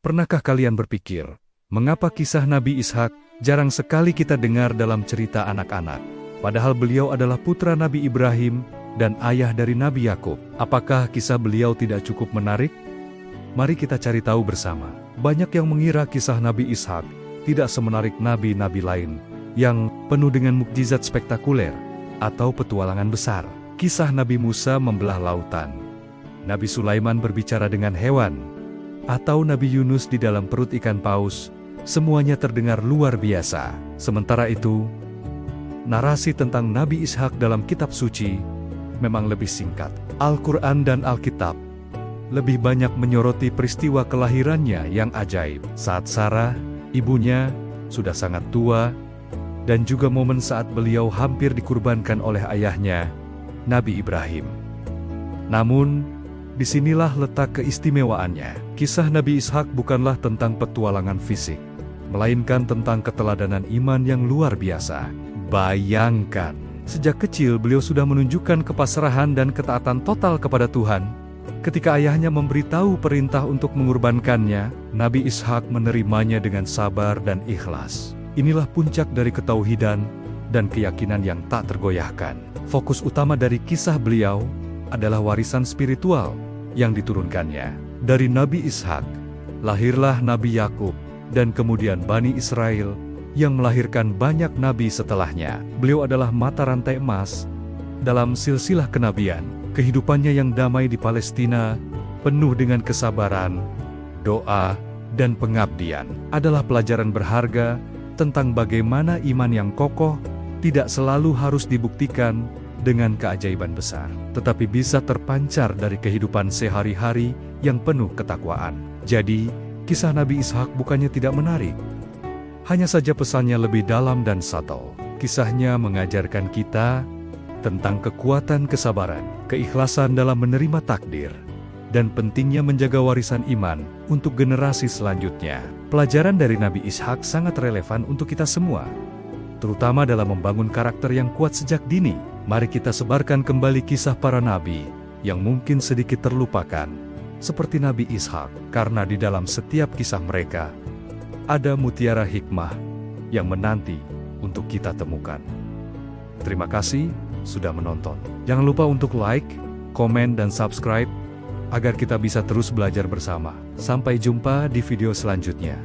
Pernahkah kalian berpikir, mengapa kisah Nabi Ishak jarang sekali kita dengar dalam cerita anak-anak? Padahal beliau adalah putra Nabi Ibrahim dan ayah dari Nabi Yakub. Apakah kisah beliau tidak cukup menarik? Mari kita cari tahu bersama. Banyak yang mengira kisah Nabi Ishak tidak semenarik nabi-nabi lain yang penuh dengan mukjizat spektakuler atau petualangan besar. Kisah Nabi Musa membelah lautan, Nabi Sulaiman berbicara dengan hewan, atau Nabi Yunus di dalam perut ikan paus, semuanya terdengar luar biasa. Sementara itu, narasi tentang Nabi Ishak dalam kitab suci memang lebih singkat. Al-Quran dan Alkitab lebih banyak menyoroti peristiwa kelahirannya yang ajaib. Saat Sarah, ibunya, sudah sangat tua, dan juga momen saat beliau hampir dikurbankan oleh ayahnya, Nabi Ibrahim. Namun, disinilah letak keistimewaannya. Kisah Nabi Ishak bukanlah tentang petualangan fisik, melainkan tentang keteladanan iman yang luar biasa. Bayangkan, sejak kecil beliau sudah menunjukkan kepasrahan dan ketaatan total kepada Tuhan. Ketika ayahnya memberitahu perintah untuk mengorbankannya, Nabi Ishak menerimanya dengan sabar dan ikhlas. Inilah puncak dari ketauhidan dan keyakinan yang tak tergoyahkan. Fokus utama dari kisah beliau adalah warisan spiritual yang diturunkannya. Dari Nabi Ishak, lahirlah Nabi Yakub, dan kemudian Bani Israel yang melahirkan banyak nabi setelahnya. Beliau adalah mata rantai emas dalam silsilah kenabian. Kehidupannya yang damai di Palestina, penuh dengan kesabaran, doa, dan pengabdian, adalah pelajaran berharga tentang bagaimana iman yang kokoh tidak selalu harus dibuktikan dengan keajaiban besar, tetapi bisa terpancar dari kehidupan sehari-hari yang penuh ketakwaan. Jadi, kisah Nabi Ishak bukannya tidak menarik, hanya saja pesannya lebih dalam dan subtle. Kisahnya mengajarkan kita tentang kekuatan kesabaran, keikhlasan dalam menerima takdir, dan pentingnya menjaga warisan iman untuk generasi selanjutnya. Pelajaran dari Nabi Ishak sangat relevan untuk kita semua, terutama dalam membangun karakter yang kuat sejak dini. Mari kita sebarkan kembali kisah para nabi yang mungkin sedikit terlupakan, seperti Nabi Ishak, karena di dalam setiap kisah mereka ada mutiara hikmah yang menanti untuk kita temukan. Terima kasih sudah menonton. Jangan lupa untuk like, komen, dan subscribe agar kita bisa terus belajar bersama. Sampai jumpa di video selanjutnya.